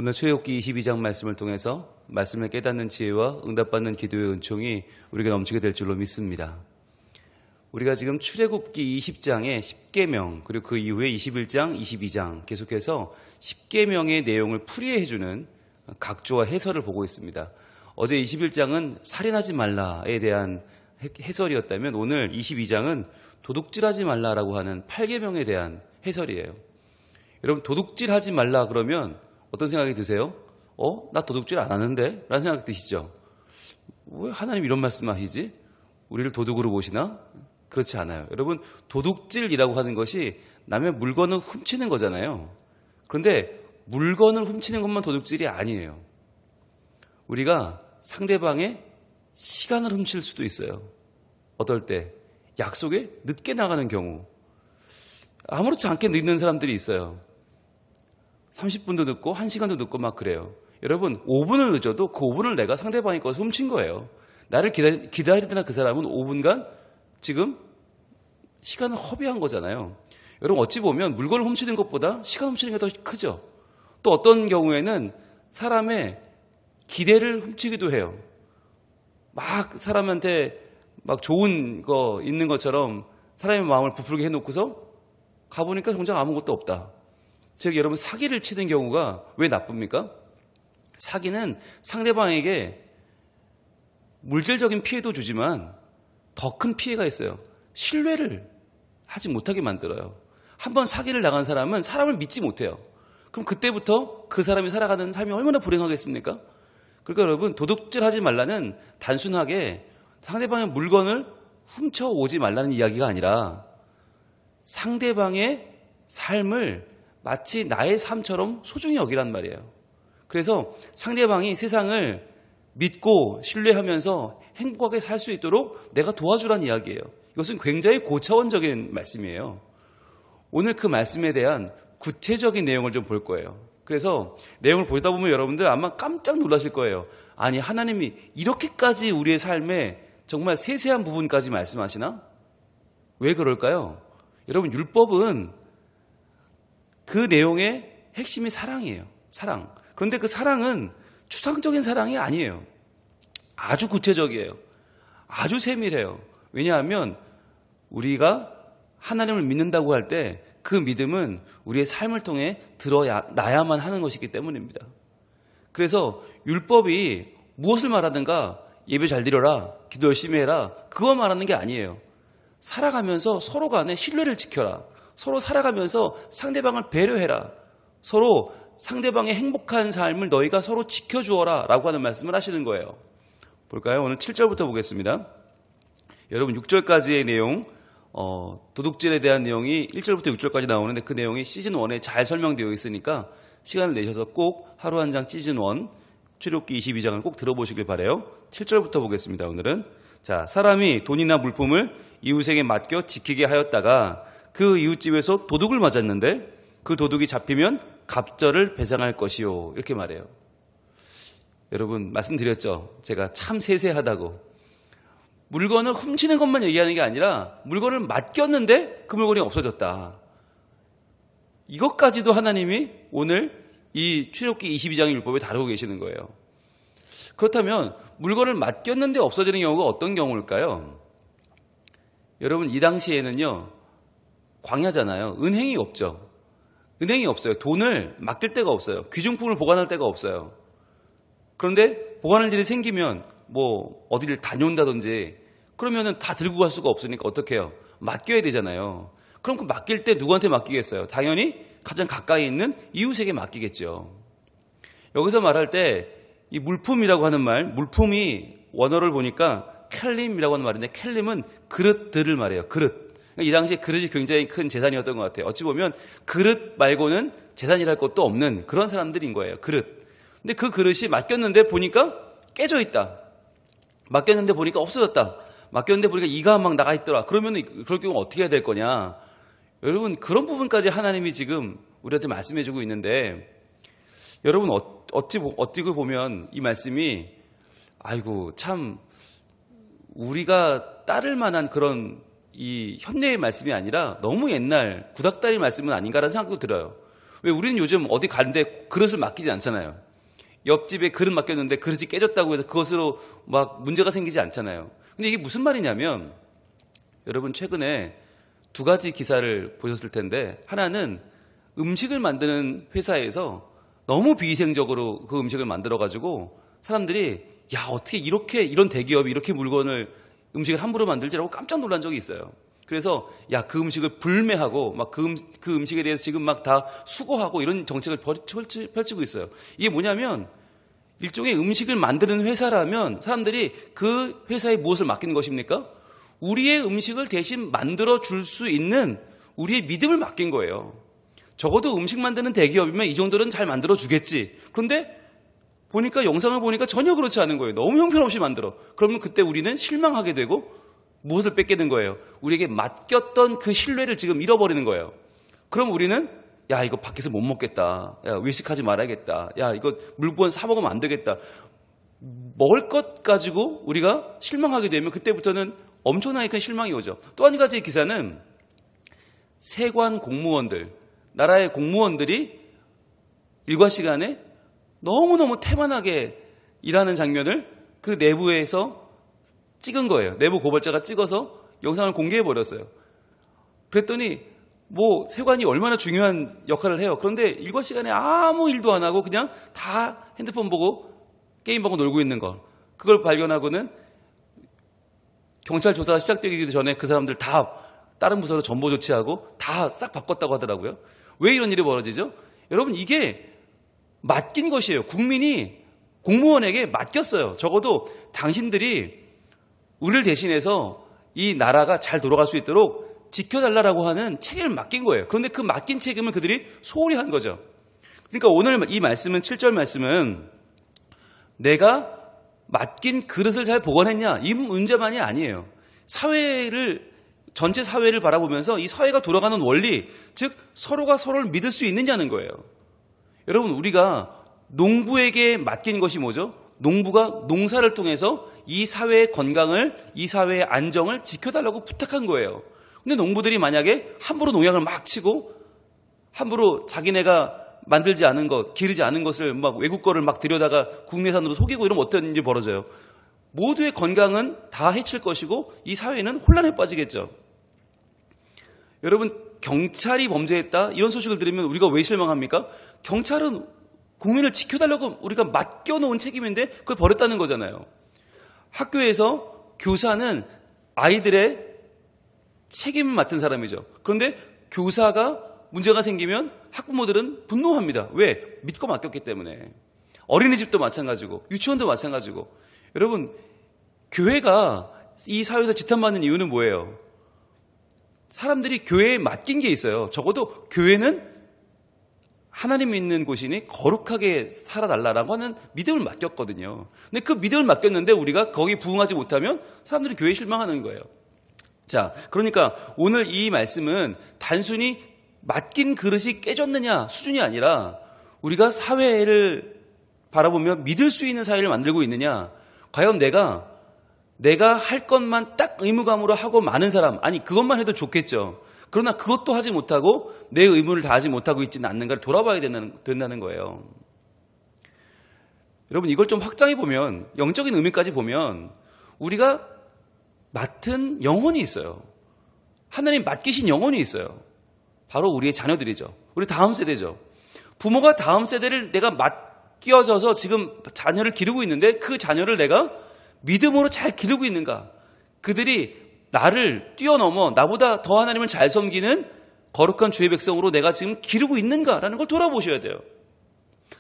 오늘 출애굽기 22장 말씀을 통해서 말씀을 깨닫는 지혜와 응답받는 기도의 은총이 우리가 넘치게 될 줄로 믿습니다. 우리가 지금 출애굽기 20장의 10계명 그리고 그 이후에 21장, 22장 계속해서 10계명의 내용을 풀이해주는 각조와 해설을 보고 있습니다. 어제 21장은 살인하지 말라에 대한 해설이었다면 오늘 22장은 도둑질하지 말라라고 하는 8계명에 대한 해설이에요. 여러분, 도둑질하지 말라 그러면 어떤 생각이 드세요? 나 도둑질 안 하는데? 라는 생각이 드시죠? 왜 하나님 이런 말씀을 하시지? 우리를 도둑으로 보시나? 그렇지 않아요. 여러분, 도둑질이라고 하는 것이 남의 물건을 훔치는 거잖아요. 그런데 물건을 훔치는 것만 도둑질이 아니에요. 우리가 상대방의 시간을 훔칠 수도 있어요. 어떨 때? 약속에 늦게 나가는 경우. 아무렇지 않게 늦는 사람들이 있어요. 30분도 늦고 1시간도 늦고 막 그래요. 여러분, 5분을 늦어도 그 5분을 내가 상대방의 것을 훔친 거예요. 나를 기다리던 그 사람은 5분간 지금 시간을 허비한 거잖아요. 여러분, 어찌 보면 물건을 훔치는 것보다 시간 훔치는 게 더 크죠. 또 어떤 경우에는 사람의 기대를 훔치기도 해요. 막 사람한테 막 좋은 거 있는 것처럼 사람의 마음을 부풀게 해놓고서 가보니까 정작 아무것도 없다. 즉, 여러분, 사기를 치는 경우가 왜 나쁩니까? 사기는 상대방에게 물질적인 피해도 주지만 더 큰 피해가 있어요. 신뢰를 하지 못하게 만들어요. 한번 사기를 당한 사람은 사람을 믿지 못해요. 그럼 그때부터 그 사람이 살아가는 삶이 얼마나 불행하겠습니까? 그러니까 여러분, 도둑질하지 말라는 단순하게 상대방의 물건을 훔쳐오지 말라는 이야기가 아니라 상대방의 삶을 마치 나의 삶처럼 소중히 여기란 말이에요. 그래서 상대방이 세상을 믿고 신뢰하면서 행복하게 살 수 있도록 내가 도와주란 이야기예요. 이것은 굉장히 고차원적인 말씀이에요. 오늘 그 말씀에 대한 구체적인 내용을 좀 볼 거예요. 그래서 내용을 보다 보면 여러분들 아마 깜짝 놀라실 거예요. 아니, 하나님이 이렇게까지 우리의 삶에 정말 세세한 부분까지 말씀하시나? 왜 그럴까요? 여러분, 율법은 그 내용의 핵심이 사랑이에요. 사랑. 그런데 그 사랑은 추상적인 사랑이 아니에요. 아주 구체적이에요. 아주 세밀해요. 왜냐하면 우리가 하나님을 믿는다고 할 때 그 믿음은 우리의 삶을 통해 드러나야만 하는 것이기 때문입니다. 그래서 율법이 무엇을 말하든가 예배 잘 드려라, 기도 열심히 해라, 그거 말하는 게 아니에요. 살아가면서 서로 간에 신뢰를 지켜라. 서로 살아가면서 상대방을 배려해라. 서로 상대방의 행복한 삶을 너희가 서로 지켜주어라 라고 하는 말씀을 하시는 거예요. 볼까요? 오늘 7절부터 보겠습니다. 여러분, 6절까지의 내용, 도둑질에 대한 내용이 1절부터 6절까지 나오는데 그 내용이 시즌1에 잘 설명되어 있으니까 시간을 내셔서 꼭 하루 한 장 시즌1 출애굽기 22장을 꼭 들어보시길 바라요. 7절부터 보겠습니다. 오늘은 자, 사람이 돈이나 물품을 이웃에게 맡겨 지키게 하였다가 그 이웃집에서 도둑을 맞았는데 그 도둑이 잡히면 갑절을 배상할 것이요, 이렇게 말해요. 여러분, 말씀드렸죠? 제가 참 세세하다고. 물건을 훔치는 것만 얘기하는 게 아니라 물건을 맡겼는데 그 물건이 없어졌다. 이것까지도 하나님이 오늘 이 출애굽기 22장의 율법에 다루고 계시는 거예요. 그렇다면 물건을 맡겼는데 없어지는 경우가 어떤 경우일까요? 여러분, 이 당시에는요, 광야잖아요. 은행이 없죠. 은행이 없어요. 돈을 맡길 데가 없어요. 귀중품을 보관할 데가 없어요. 그런데 보관할 일이 생기면 뭐 어디를 다녀온다든지 그러면은 다 들고 갈 수가 없으니까 어떻게 해요? 맡겨야 되잖아요. 그럼 그 맡길 때 누구한테 맡기겠어요? 당연히 가장 가까이 있는 이웃에게 맡기겠죠. 여기서 말할 때 이 물품이라고 하는 말, 물품이 원어를 보니까 켈림이라고 하는 말인데 켈림은 그릇들을 말해요. 그릇. 이 당시에 그릇이 굉장히 큰 재산이었던 것 같아요. 어찌 보면 그릇 말고는 재산이랄 것도 없는 그런 사람들인 거예요. 그릇. 근데 그 그릇이 맡겼는데 보니까 깨져 있다. 맡겼는데 보니까 없어졌다. 맡겼는데 보니까 이가 막 나가 있더라. 그러면 그럴 경우 어떻게 해야 될 거냐? 여러분, 그런 부분까지 하나님이 지금 우리한테 말씀해 주고 있는데 여러분, 어찌 보면 이 말씀이 아이고 참 우리가 따를 만한 그런 이 현대의 말씀이 아니라 너무 옛날 구닥다리 말씀은 아닌가라는 생각도 들어요. 왜 우리는 요즘 어디 가는데 그릇을 맡기지 않잖아요. 옆집에 그릇 맡겼는데 그릇이 깨졌다고 해서 그것으로 막 문제가 생기지 않잖아요. 근데 이게 무슨 말이냐면 여러분 최근에 두 가지 기사를 보셨을 텐데 하나는 음식을 만드는 회사에서 너무 비위생적으로 그 음식을 만들어가지고 사람들이 야 어떻게 이런 대기업이 이렇게 음식을 함부로 만들지라고 깜짝 놀란 적이 있어요. 그래서 야 그 음식을 불매하고 막 그 음식에 대해서 지금 막 다 수거하고 이런 정책을 펼치고 있어요. 이게 뭐냐면 일종의 음식을 만드는 회사라면 사람들이 그 회사에 무엇을 맡기는 것입니까? 우리의 음식을 대신 만들어 줄 수 있는 우리의 믿음을 맡긴 거예요. 적어도 음식 만드는 대기업이면 이 정도는 잘 만들어 주겠지. 그런데 보니까 영상을 보니까 전혀 그렇지 않은 거예요. 너무 형편없이 만들어. 그러면 그때 우리는 실망하게 되고 무엇을 뺏게 된 거예요? 우리에게 맡겼던 그 신뢰를 지금 잃어버리는 거예요. 그럼 우리는 야 이거 밖에서 못 먹겠다. 야 외식하지 말아야겠다. 야 이거 물건 사 먹으면 안 되겠다. 먹을 것 가지고 우리가 실망하게 되면 그때부터는 엄청나게 큰 실망이 오죠. 또 한 가지의 기사는 세관 공무원들, 나라의 공무원들이 일과 시간에 너무너무 태만하게 일하는 장면을 그 내부에서 찍은 거예요. 내부 고발자가 찍어서 영상을 공개해버렸어요. 그랬더니 세관이 얼마나 중요한 역할을 해요. 그런데 일과 시간에 아무 일도 안 하고 그냥 다 핸드폰 보고 게임하고 놀고 있는 거. 그걸 발견하고는 경찰 조사가 시작되기 전에 그 사람들 다 다른 부서로 전보 조치하고 다 싹 바꿨다고 하더라고요. 왜 이런 일이 벌어지죠? 여러분 이게 맡긴 것이에요. 국민이 공무원에게 맡겼어요. 적어도 당신들이 우리를 대신해서 이 나라가 잘 돌아갈 수 있도록 지켜달라고 하는 책임을 맡긴 거예요. 그런데 그 맡긴 책임을 그들이 소홀히 한 거죠. 그러니까 오늘 이 말씀은 7절 말씀은 내가 맡긴 그릇을 잘 보관했냐 이 문제만이 아니에요. 전체 사회를 바라보면서 이 사회가 돌아가는 원리, 즉 서로가 서로를 믿을 수 있느냐는 거예요. 여러분 우리가 농부에게 맡긴 것이 뭐죠? 농부가 농사를 통해서 이 사회의 건강을, 이 사회의 안정을 지켜달라고 부탁한 거예요. 근데 농부들이 만약에 함부로 농약을 막 치고 함부로 자기네가 만들지 않은 것, 기르지 않은 것을 막 외국 거를 막 들여다가 국내산으로 속이고 이러면 어떤 일이 벌어져요? 모두의 건강은 다 해칠 것이고 이 사회는 혼란에 빠지겠죠. 여러분 경찰이 범죄했다 이런 소식을 들으면 우리가 왜 실망합니까? 경찰은 국민을 지켜달라고 우리가 맡겨놓은 책임인데 그걸 버렸다는 거잖아요. 학교에서 교사는 아이들의 책임을 맡은 사람이죠. 그런데 교사가 문제가 생기면 학부모들은 분노합니다. 왜? 믿고 맡겼기 때문에. 어린이집도 마찬가지고 유치원도 마찬가지고. 여러분 교회가 이 사회에서 지탄받는 이유는 뭐예요? 사람들이 교회에 맡긴 게 있어요. 적어도 교회는 하나님 믿는 곳이니 거룩하게 살아달라고 하는 믿음을 맡겼거든요. 근데 그 믿음을 맡겼는데 우리가 거기 부응하지 못하면 사람들이 교회에 실망하는 거예요. 자, 그러니까 오늘 이 말씀은 단순히 맡긴 그릇이 깨졌느냐 수준이 아니라 우리가 사회를 바라보며 믿을 수 있는 사회를 만들고 있느냐, 과연 내가 할 것만 딱 의무감으로 하고 많은 사람, 아니 그것만 해도 좋겠죠. 그러나 그것도 하지 못하고 내 의무를 다하지 못하고 있지는 않는가를 돌아봐야 된다는 거예요. 여러분 이걸 좀 확장해 보면, 영적인 의미까지 보면 우리가 맡은 영혼이 있어요. 하나님 맡기신 영혼이 있어요. 바로 우리의 자녀들이죠. 우리 다음 세대죠. 부모가 다음 세대를 내가 맡겨져서 지금 자녀를 기르고 있는데 그 자녀를 내가 믿음으로 잘 기르고 있는가? 그들이 나를 뛰어넘어 나보다 더 하나님을 잘 섬기는 거룩한 주의 백성으로 내가 지금 기르고 있는가라는 걸 돌아보셔야 돼요.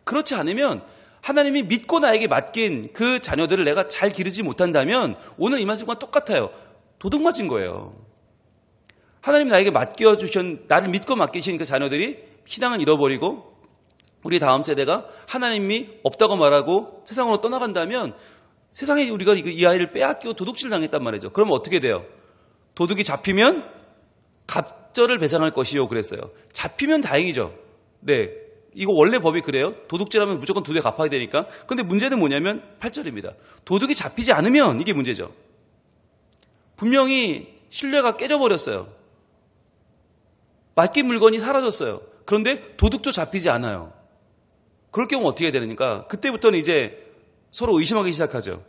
그렇지 않으면 하나님이 믿고 나에게 맡긴 그 자녀들을 내가 잘 기르지 못한다면 오늘 이 말씀과 똑같아요. 도둑 맞은 거예요. 하나님 나에게 맡겨주신, 나를 믿고 맡기신 그 자녀들이 신앙을 잃어버리고 우리 다음 세대가 하나님이 없다고 말하고 세상으로 떠나간다면 세상에 우리가 이 아이를 빼앗기고 도둑질 당했단 말이죠. 그러면 어떻게 돼요? 도둑이 잡히면 갑절을 배상할 것이요 그랬어요. 잡히면 다행이죠. 네, 이거 원래 법이 그래요. 도둑질하면 무조건 2배 갚아야 되니까. 근데 문제는 뭐냐면 8절입니다. 도둑이 잡히지 않으면 이게 문제죠. 분명히 신뢰가 깨져버렸어요. 맡긴 물건이 사라졌어요. 그런데 도둑도 잡히지 않아요. 그럴 경우 어떻게 해야 되니까 그때부터는 이제 서로 의심하기 시작하죠.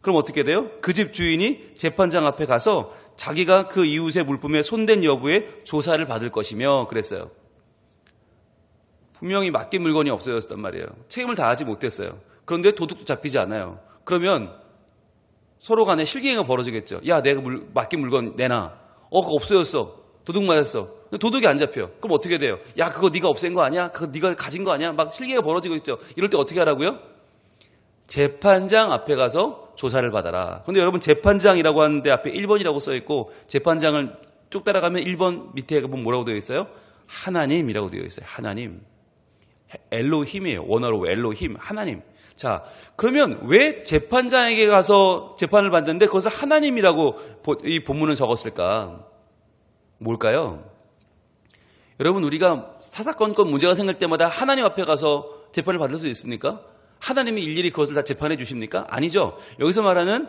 그럼 어떻게 돼요? 그 집 주인이 재판장 앞에 가서 자기가 그 이웃의 물품에 손댄 여부에 조사를 받을 것이며 그랬어요. 분명히 맡긴 물건이 없어졌단 말이에요. 책임을 다하지 못했어요. 그런데 도둑도 잡히지 않아요. 그러면 서로 간에 실갱이가 벌어지겠죠. 야, 내가 맡긴 물건 내놔. 그거 없어졌어. 도둑 맞았어. 근데 도둑이 안 잡혀. 그럼 어떻게 돼요? 야, 그거 네가 없앤 거 아니야? 그거 네가 가진 거 아니야? 막 실갱이가 벌어지고 있죠. 이럴 때 어떻게 하라고요? 재판장 앞에 가서 조사를 받아라. 근데 여러분 재판장이라고 하는데 앞에 1번이라고 써 있고 재판장을 쭉 따라가면 1번 밑에 보면 뭐라고 되어 있어요? 하나님이라고 되어 있어요. 하나님. 엘로힘이에요. 원어로 엘로힘. 하나님. 자, 그러면 왜 재판장에게 가서 재판을 받는데 그것을 하나님이라고 이 본문을 적었을까? 뭘까요? 여러분 우리가 사사건건 문제가 생길 때마다 하나님 앞에 가서 재판을 받을 수 있습니까? 하나님이 일일이 그것을 다 재판해 주십니까? 아니죠. 여기서 말하는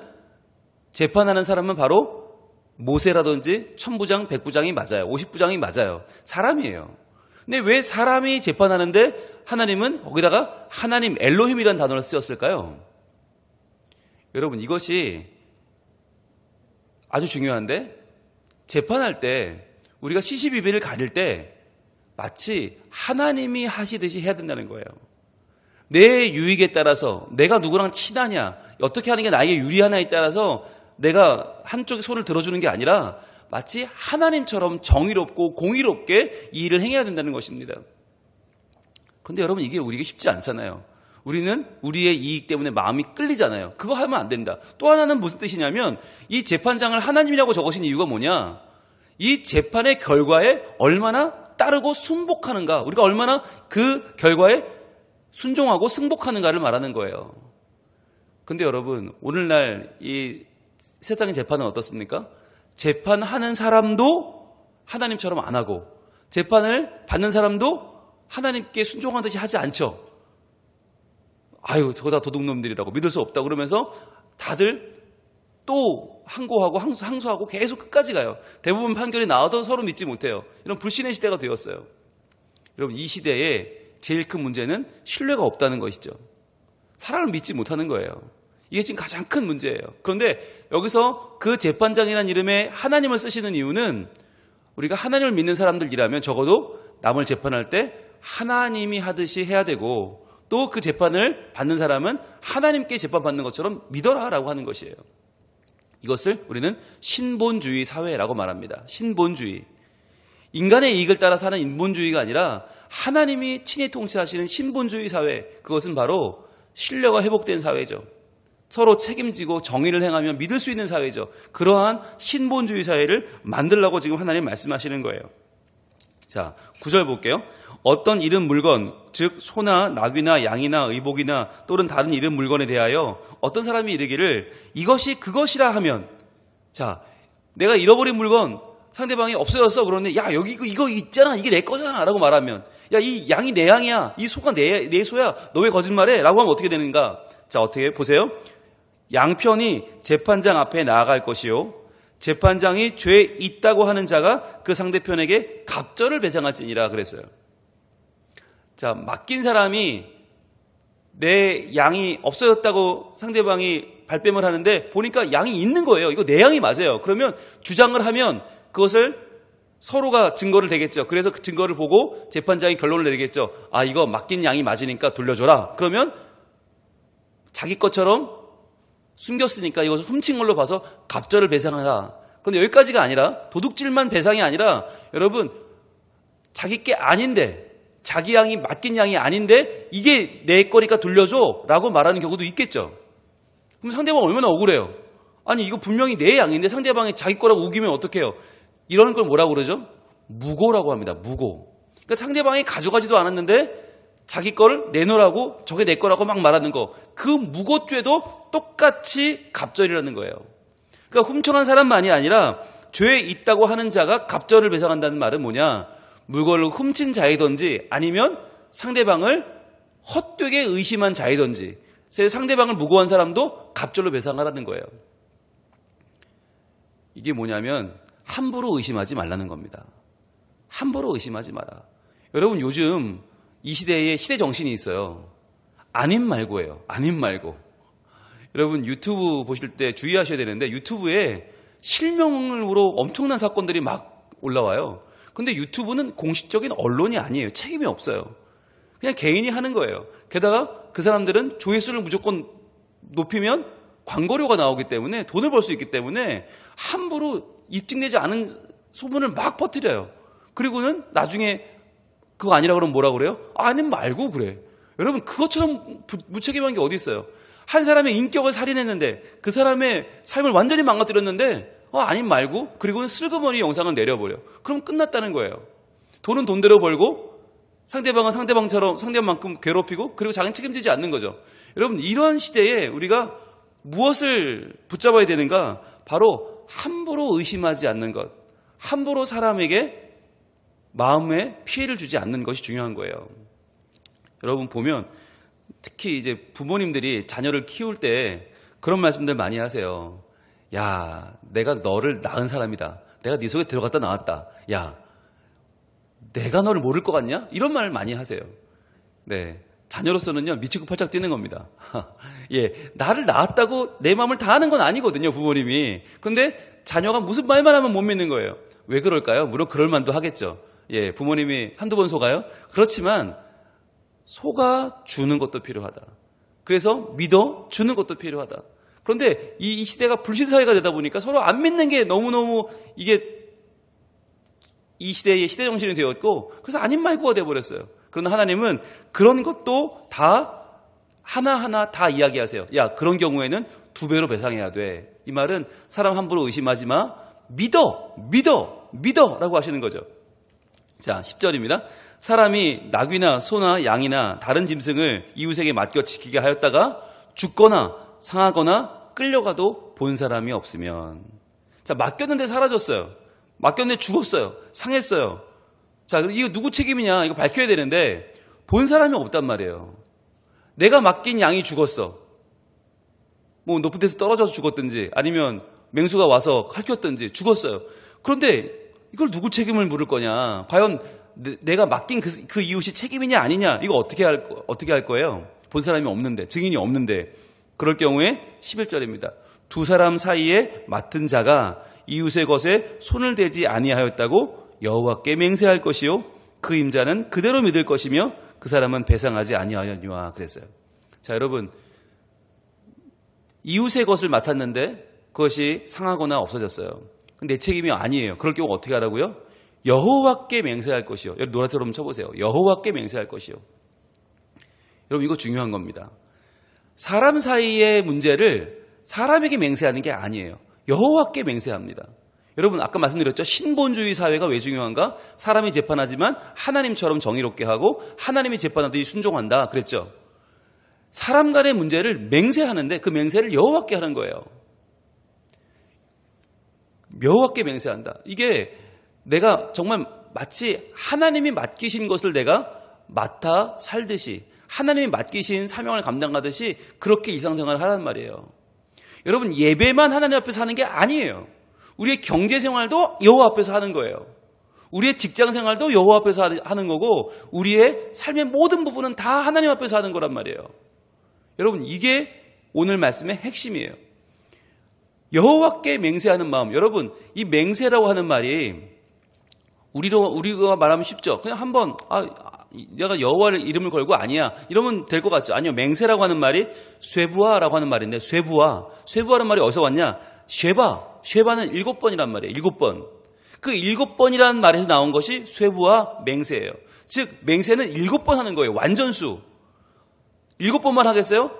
재판하는 사람은 바로 모세라든지 천부장, 백부장이 맞아요. 50부장이 맞아요. 사람이에요. 근데 왜 사람이 재판하는데 하나님은 거기다가 하나님 엘로힘이라는 단어를 쓰였을까요? 여러분 이것이 아주 중요한데 재판할 때 우리가 시시비비를 가릴 때 마치 하나님이 하시듯이 해야 된다는 거예요. 내 유익에 따라서 내가 누구랑 친하냐 어떻게 하는 게 나에게 유리하냐에 따라서 내가 한쪽에 손을 들어주는 게 아니라 마치 하나님처럼 정의롭고 공의롭게 이 일을 행해야 된다는 것입니다. 그런데 여러분 이게 우리에게 쉽지 않잖아요. 우리는 우리의 이익 때문에 마음이 끌리잖아요. 그거 하면 안 된다. 또 하나는 무슨 뜻이냐면 이 재판장을 하나님이라고 적으신 이유가 뭐냐. 이 재판의 결과에 얼마나 따르고 순복하는가. 우리가 얼마나 그 결과에 순종하고 승복하는가를 말하는 거예요. 근데 여러분 오늘날 이 세상의 재판은 어떻습니까? 재판하는 사람도 하나님처럼 안 하고 재판을 받는 사람도 하나님께 순종하듯이 하지 않죠. 아유 저거 다 도둑놈들이라고 믿을 수 없다 그러면서 다들 또 항고하고 항소하고 계속 끝까지 가요. 대부분 판결이 나와도 서로 믿지 못해요. 이런 불신의 시대가 되었어요. 여러분 이 시대에 제일 큰 문제는 신뢰가 없다는 것이죠. 사람을 믿지 못하는 거예요. 이게 지금 가장 큰 문제예요. 그런데 여기서 그 재판장이라는 이름에 하나님을 쓰시는 이유는 우리가 하나님을 믿는 사람들이라면 적어도 남을 재판할 때 하나님이 하듯이 해야 되고 또 그 재판을 받는 사람은 하나님께 재판받는 것처럼 믿어라라고 하는 것이에요. 이것을 우리는 신본주의 사회라고 말합니다. 신본주의. 인간의 이익을 따라 사는 인본주의가 아니라 하나님이 친히 통치하시는 신본주의 사회, 그것은 바로 신뢰가 회복된 사회죠. 서로 책임지고 정의를 행하며 믿을 수 있는 사회죠. 그러한 신본주의 사회를 만들라고 지금 하나님 말씀하시는 거예요. 자, 9절 볼게요. 어떤 이른 물건, 즉 소나 나귀나 양이나 의복이나 또는 다른 이른 물건에 대하여 어떤 사람이 이르기를 이것이 그것이라 하면, 자, 내가 잃어버린 물건 상대방이 없어졌어. 그러는데 야 여기 이거 있잖아. 이게 내 거잖아. 라고 말하면 야 이 양이 내 양이야. 이 소가 내 소야. 너 왜 거짓말해? 라고 하면 어떻게 되는가? 자 어떻게 보세요. 양편이 재판장 앞에 나아갈 것이요 재판장이 죄 있다고 하는 자가 그 상대편에게 갑절을 배상할지니라 그랬어요. 자 맡긴 사람이 내 양이 없어졌다고 상대방이 발뺌을 하는데 보니까 양이 있는 거예요. 이거 내 양이 맞아요. 그러면 주장을 하면 그것을 서로가 증거를 대겠죠. 그래서 그 증거를 보고 재판장이 결론을 내리겠죠. 아 이거 맡긴 양이 맞으니까 돌려줘라. 그러면 자기 것처럼 숨겼으니까 이것을 훔친 걸로 봐서 갑절을 배상하라. 그런데 여기까지가 아니라 도둑질만 배상이 아니라 여러분 자기 게 아닌데 자기 양이 맡긴 양이 아닌데 이게 내 거니까 돌려줘 라고 말하는 경우도 있겠죠. 그럼 상대방 얼마나 억울해요. 아니 이거 분명히 내 양인데 상대방이 자기 거라고 우기면 어떡해요. 이런 걸 뭐라고 그러죠? 무고라고 합니다. 무고. 그러니까 상대방이 가져가지도 않았는데 자기 거를 내놓으라고 저게 내 거라고 막 말하는 거. 그 무고죄도 똑같이 갑절이라는 거예요. 그러니까 훔쳐간 사람만이 아니라 죄에 있다고 하는 자가 갑절을 배상한다는 말은 뭐냐. 물건을 훔친 자이든지 아니면 상대방을 헛되게 의심한 자이든지 상대방을 무고한 사람도 갑절로 배상하라는 거예요. 이게 뭐냐면 함부로 의심하지 말라는 겁니다. 함부로 의심하지 마라. 여러분 요즘 이 시대에 시대 정신이 있어요. 아님 말고예요. 아님 말고. 여러분 유튜브 보실 때 주의하셔야 되는데 유튜브에 실명으로 엄청난 사건들이 막 올라와요. 근데 유튜브는 공식적인 언론이 아니에요. 책임이 없어요. 그냥 개인이 하는 거예요. 게다가 그 사람들은 조회수를 무조건 높이면 광고료가 나오기 때문에 돈을 벌 수 있기 때문에 함부로 입증되지 않은 소문을 막 퍼뜨려요. 그리고는 나중에 그거 아니라 그러면 뭐라 그래요? 아님 말고 그래. 여러분 그것처럼 무책임한 게 어디 있어요? 한 사람의 인격을 살인했는데 그 사람의 삶을 완전히 망가뜨렸는데 아님 말고 그리고는 슬그머니 영상을 내려버려. 그럼 끝났다는 거예요. 돈은 돈대로 벌고 상대방은 상대방만큼 괴롭히고 그리고 자기는 책임지지 않는 거죠. 여러분 이런 시대에 우리가 무엇을 붙잡아야 되는가? 바로 함부로 의심하지 않는 것. 함부로 사람에게 마음에 피해를 주지 않는 것이 중요한 거예요. 여러분 보면 특히 이제 부모님들이 자녀를 키울 때 그런 말씀들 많이 하세요. 야, 내가 너를 낳은 사람이다. 내가 네 속에 들어갔다 나왔다. 야, 내가 너를 모를 것 같냐? 이런 말을 많이 하세요. 네, 자녀로서는요 미치고 팔짝 뛰는 겁니다. 예, 나를 낳았다고 내 마음을 다 아는 건 아니거든요, 부모님이. 그런데 자녀가 무슨 말만 하면 못 믿는 거예요. 왜 그럴까요? 물론 그럴 만도 하겠죠. 예, 부모님이 한두 번 속아요? 그렇지만 속아 주는 것도 필요하다. 그래서 믿어 주는 것도 필요하다. 그런데 이 시대가 불신사회가 되다 보니까 서로 안 믿는 게 너무너무 이게 이 시대의 시대 정신이 되었고 그래서 아닌 말고가 되어버렸어요. 그러나 하나님은 그런 것도 다 하나하나 다 이야기하세요. 야, 그런 경우에는 2배로 배상해야 돼. 이 말은 사람 함부로 의심하지 마. 믿어 라고 하시는 거죠. 자, 10절입니다. 사람이 낙이나 소나 양이나 다른 짐승을 이웃에게 맡겨 지키게 하였다가 죽거나 상하거나 끌려가도 본 사람이 없으면. 자, 맡겼는데 사라졌어요. 맡겼는데 죽었어요. 상했어요. 자, 이거 누구 책임이냐? 이거 밝혀야 되는데 본 사람이 없단 말이에요. 내가 맡긴 양이 죽었어. 뭐 높은 데서 떨어져서 죽었든지 아니면 맹수가 와서 핥혔든지 죽었어요. 그런데 이걸 누구 책임을 물을 거냐? 과연 내가 맡긴 그 이웃이 책임이냐 아니냐? 이거 어떻게 할 거예요? 본 사람이 없는데, 증인이 없는데. 그럴 경우에 11절입니다. 2 사람 사이에 맡은 자가 이웃의 것에 손을 대지 아니하였다고 여호와께 맹세할 것이요 그 임자는 그대로 믿을 것이며 그 사람은 배상하지 아니하였니와 그랬어요. 자, 여러분 이웃의 것을 맡았는데 그것이 상하거나 없어졌어요. 내 책임이 아니에요. 그럴 경우 어떻게 하라고요? 여호와께 맹세할 것이요. 여러분 노란색으로 한번 쳐보세요. 여호와께 맹세할 것이요. 여러분 이거 중요한 겁니다. 사람 사이의 문제를 사람에게 맹세하는 게 아니에요. 여호와께 맹세합니다. 여러분 아까 말씀드렸죠. 신본주의 사회가 왜 중요한가? 사람이 재판하지만 하나님처럼 정의롭게 하고 하나님이 재판하듯이 순종한다 그랬죠. 사람 간의 문제를 맹세하는데 그 맹세를 여호와께 하는 거예요. 여호와께 맹세한다. 이게 내가 정말 마치 하나님이 맡기신 것을 내가 맡아 살듯이 하나님이 맡기신 사명을 감당하듯이 그렇게 일상생활을 하란 말이에요. 여러분 예배만 하나님 앞에서 하는 게 아니에요. 우리의 경제생활도 여호와 앞에서 하는 거예요. 우리의 직장생활도 여호와 앞에서 하는 거고 우리의 삶의 모든 부분은 다 하나님 앞에서 하는 거란 말이에요. 여러분 이게 오늘 말씀의 핵심이에요. 여호와께 맹세하는 마음. 여러분 이 맹세라고 하는 말이 우리가 말하면 쉽죠. 그냥 한번 내가 여호와의 이름을 걸고 아니야 이러면 될 것 같죠. 아니요, 맹세라고 하는 말이 쇠부아라고 하는 말인데 쇠부아라는 말이 어디서 왔냐? 쉐바는 7번이란 말이에요. 7번. 그 7번이라는 말에서 나온 것이 쇠부아 맹세예요. 즉 맹세는 7번 하는 거예요. 완전수. 7번만 하겠어요?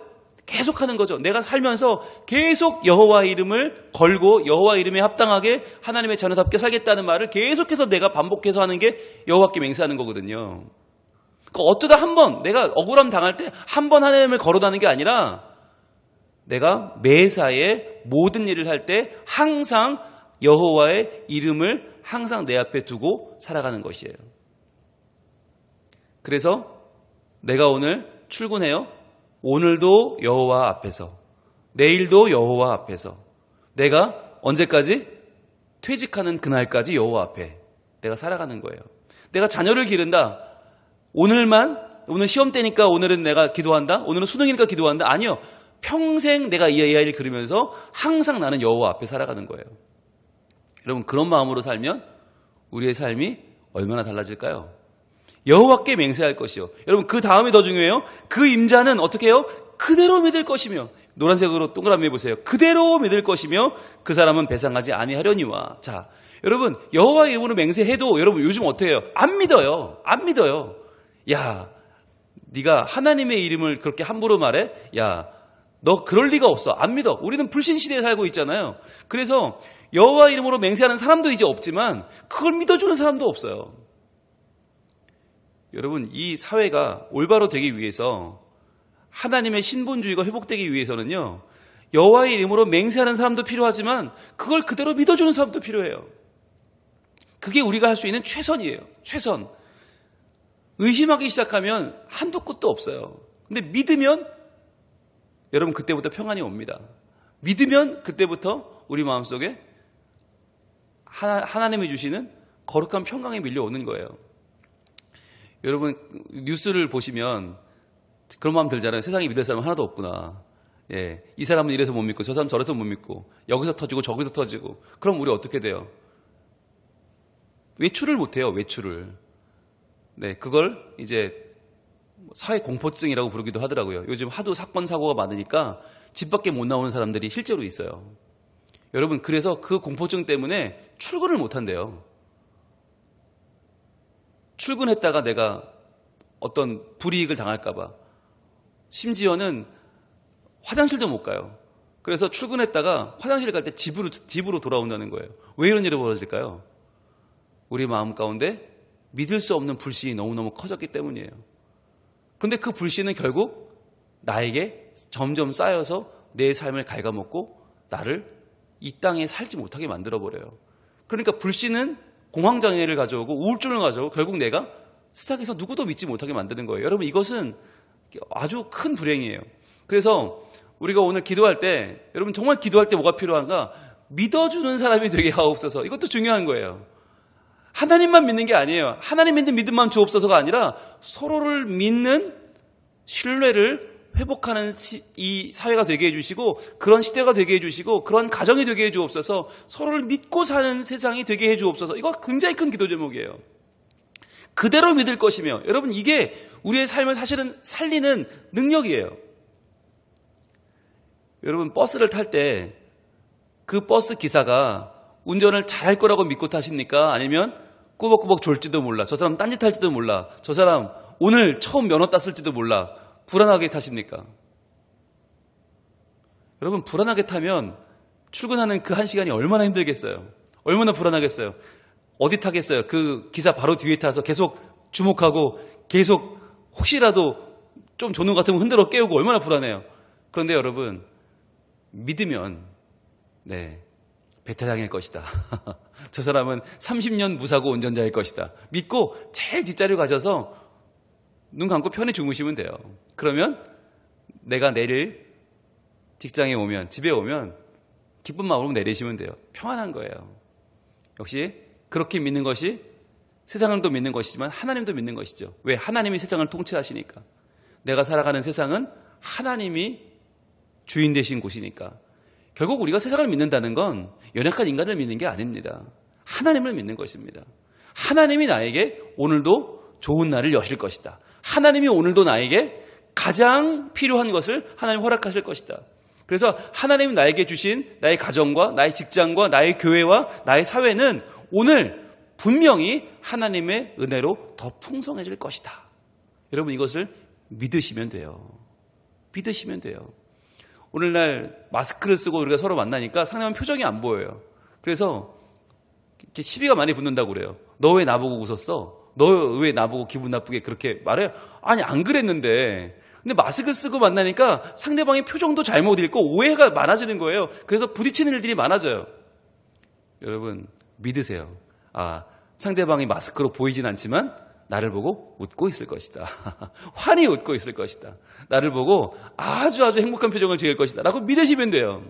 계속 하는 거죠. 내가 살면서 계속 여호와 이름을 걸고 여호와 이름에 합당하게 하나님의 자녀답게 살겠다는 말을 계속해서 내가 반복해서 하는 게 여호와께 맹세하는 거거든요. 그러니까 어쩌다 한 번 내가 억울함 당할 때 한 번 하나님을 거론하는 게 아니라 내가 매사에 모든 일을 할 때 항상 여호와의 이름을 항상 내 앞에 두고 살아가는 것이에요. 그래서 내가 오늘 출근해요. 오늘도 여호와 앞에서, 내일도 여호와 앞에서, 내가 언제까지? 퇴직하는 그날까지 여호와 앞에 내가 살아가는 거예요. 내가 자녀를 기른다. 오늘 시험 때니까 오늘은 내가 기도한다? 오늘은 수능이니까 기도한다? 아니요. 평생 내가 이 아이를 기르면서 항상 나는 여호와 앞에 살아가는 거예요. 여러분, 그런 마음으로 살면 우리의 삶이 얼마나 달라질까요? 여호와께 맹세할 것이요. 여러분, 그 다음이 더 중요해요. 그 임자는 어떻게 해요? 그대로 믿을 것이며, 노란색으로 동그라미 해보세요. 그대로 믿을 것이며 그 사람은 배상하지 아니하려니와. 자, 여러분, 여호와 이름으로 맹세해도 여러분 요즘 어떻게 해요? 안 믿어요. 안 믿어요. 야, 네가 하나님의 이름을 그렇게 함부로 말해? 야, 너 그럴 리가 없어. 안 믿어. 우리는 불신 시대에 살고 있잖아요. 그래서 여호와 이름으로 맹세하는 사람도 이제 없지만 그걸 믿어주는 사람도 없어요. 여러분, 이 사회가 올바로 되기 위해서, 하나님의 신본주의가 회복되기 위해서는요, 여호와의 이름으로 맹세하는 사람도 필요하지만 그걸 그대로 믿어주는 사람도 필요해요. 그게 우리가 할 수 있는 최선이에요. 최선. 의심하기 시작하면 한도 끝도 없어요. 근데 믿으면 여러분 그때부터 평안이 옵니다. 믿으면 그때부터 우리 마음속에 하나님이 주시는 거룩한 평강이 밀려오는 거예요. 여러분, 뉴스를 보시면 그런 마음 들잖아요. 세상에 믿을 사람은 하나도 없구나. 예, 이 사람은 이래서 못 믿고 저 사람은 저래서 못 믿고 여기서 터지고 저기서 터지고. 그럼 우리 어떻게 돼요? 외출을 못해요. 외출을. 네, 그걸 이제 사회 공포증이라고 부르기도 하더라고요. 요즘 하도 사건 사고가 많으니까 집 밖에 못 나오는 사람들이 실제로 있어요. 여러분, 그래서 그 공포증 때문에 출근을 못 한대요. 출근했다가 내가 어떤 불이익을 당할까 봐. 심지어는 화장실도 못 가요. 그래서 출근했다가 화장실 갈 때 집으로 돌아온다는 거예요. 왜 이런 일이 벌어질까요? 우리 마음 가운데 믿을 수 없는 불신이 너무너무 커졌기 때문이에요. 그런데 그 불신은 결국 나에게 점점 쌓여서 내 삶을 갉아먹고 나를 이 땅에 살지 못하게 만들어버려요. 그러니까 불신은 공황장애를 가져오고 우울증을 가져오고 결국 내가 세상에서 누구도 믿지 못하게 만드는 거예요. 여러분, 이것은 아주 큰 불행이에요. 그래서 우리가 오늘 기도할 때, 여러분 정말 기도할 때 뭐가 필요한가? 믿어주는 사람이 되게 하옵소서. 이것도 중요한 거예요. 하나님만 믿는 게 아니에요. 하나님 믿는 믿음만 주옵소서가 아니라 서로를 믿는 신뢰를 회복하는 이 사회가 되게 해주시고, 그런 시대가 되게 해주시고, 그런 가정이 되게 해주옵소서. 서로를 믿고 사는 세상이 되게 해주옵소서. 이거 굉장히 큰 기도 제목이에요. 그대로 믿을 것이며, 여러분 이게 우리의 삶을 사실은 살리는 능력이에요. 여러분, 버스를 탈 때 그 버스 기사가 운전을 잘할 거라고 믿고 타십니까? 아니면 꾸벅꾸벅 졸지도 몰라, 저 사람 딴짓 할지도 몰라, 저 사람 오늘 처음 면허 땄을지도 몰라, 불안하게 타십니까? 여러분, 불안하게 타면 출근하는 그 한 시간이 얼마나 힘들겠어요? 얼마나 불안하겠어요? 어디 타겠어요? 그 기사 바로 뒤에 타서 계속 주목하고 계속 혹시라도 좀 조는 것 같으면 흔들어 깨우고 얼마나 불안해요. 그런데 여러분, 믿으면 배타장일 것이다. 저 사람은 30년 무사고 운전자일 것이다. 믿고 제일 뒷자리로 가셔서 눈 감고 편히 주무시면 돼요. 그러면 내가 내일 직장에 오면, 집에 오면 기쁜 마음으로 내리시면 돼요. 평안한 거예요. 역시 그렇게 믿는 것이 세상을 또 믿는 것이지만 하나님도 믿는 것이죠. 왜? 하나님이 세상을 통치하시니까. 내가 살아가는 세상은 하나님이 주인 되신 곳이니까. 결국 우리가 세상을 믿는다는 건 연약한 인간을 믿는 게 아닙니다. 하나님을 믿는 것입니다. 하나님이 나에게 오늘도 좋은 날을 여실 것이다. 하나님이 오늘도 나에게 가장 필요한 것을 하나님 허락하실 것이다. 그래서 하나님이 나에게 주신 나의 가정과 나의 직장과 나의 교회와 나의 사회는 오늘 분명히 하나님의 은혜로 더 풍성해질 것이다. 여러분, 이것을 믿으시면 돼요. 믿으시면 돼요. 오늘날 마스크를 쓰고 우리가 서로 만나니까 상대방 표정이 안 보여요. 그래서 이렇게 시비가 많이 붙는다고 그래요. 너 왜 나보고 웃었어? 너 왜 나보고 기분 나쁘게 그렇게 말해요? 아니, 안 그랬는데. 근데 마스크 쓰고 만나니까 상대방의 표정도 잘못 읽고 오해가 많아지는 거예요. 그래서 부딪히는 일들이 많아져요. 여러분, 믿으세요. 상대방이 마스크로 보이진 않지만 나를 보고 웃고 있을 것이다. 환히 웃고 있을 것이다. 나를 보고 아주 행복한 표정을 지을 것이다 라고 믿으시면 돼요.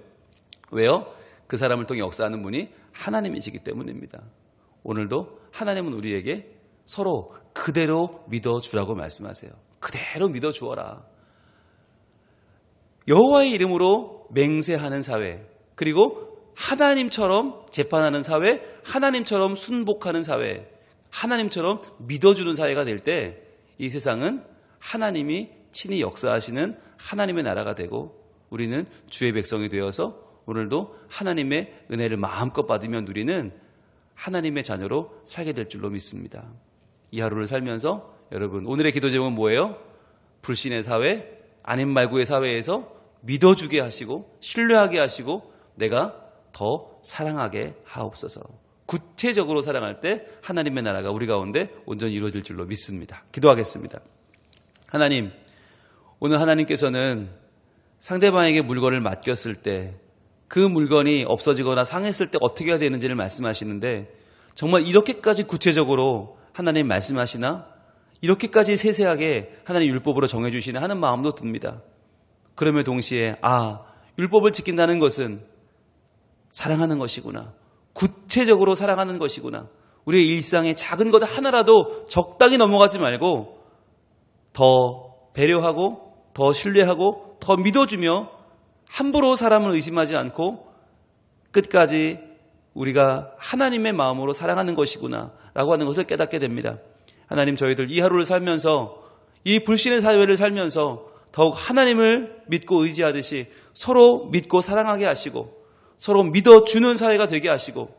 왜요? 그 사람을 통해 역사하는 분이 하나님이시기 때문입니다. 오늘도 하나님은 우리에게 서로 그대로 믿어주라고 말씀하세요. 그대로 믿어주어라. 여호와의 이름으로 맹세하는 사회, 그리고 하나님처럼 재판하는 사회, 하나님처럼 순복하는 사회, 하나님처럼 믿어주는 사회가 될 때 이 세상은 하나님이 친히 역사하시는 하나님의 나라가 되고 우리는 주의 백성이 되어서 오늘도 하나님의 은혜를 마음껏 받으며 누리는 하나님의 자녀로 살게 될 줄로 믿습니다. 이 하루를 살면서 여러분, 오늘의 기도 제목은 뭐예요? 불신의 사회, 아님 말고의 사회에서 믿어주게 하시고 신뢰하게 하시고 내가 더 사랑하게 하옵소서. 구체적으로 사랑할 때 하나님의 나라가 우리 가운데 온전히 이루어질 줄로 믿습니다. 기도하겠습니다. 하나님, 오늘 하나님께서는 상대방에게 물건을 맡겼을 때 그 물건이 없어지거나 상했을 때 어떻게 해야 되는지를 말씀하시는데 정말 이렇게까지 구체적으로 하나님 말씀하시나? 이렇게까지 세세하게 하나님 율법으로 정해주시나 하는 마음도 듭니다. 그러면 동시에 율법을 지킨다는 것은 사랑하는 것이구나. 구체적으로 사랑하는 것이구나. 우리의 일상의 작은 것 하나라도 적당히 넘어가지 말고 더 배려하고 더 신뢰하고 더 믿어주며 함부로 사람을 의심하지 않고 끝까지 우리가 하나님의 마음으로 사랑하는 것이구나 라고 하는 것을 깨닫게 됩니다. 하나님, 저희들 이 하루를 살면서 이 불신의 사회를 살면서 더욱 하나님을 믿고 의지하듯이 서로 믿고 사랑하게 하시고 서로 믿어주는 사회가 되게 하시고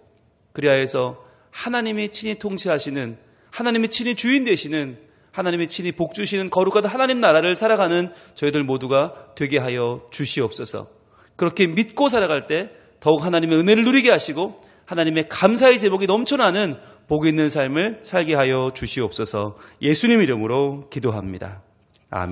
그리하여 해서 하나님이 친히 통치하시는, 하나님이 친히 주인 되시는, 하나님이 친히 복주시는 거룩한 하나님 나라를 살아가는 저희들 모두가 되게 하여 주시옵소서. 그렇게 믿고 살아갈 때 더욱 하나님의 은혜를 누리게 하시고 하나님의 감사의 제목이 넘쳐나는 복 있는 삶을 살게 하여 주시옵소서. 예수님 이름으로 기도합니다. 아멘.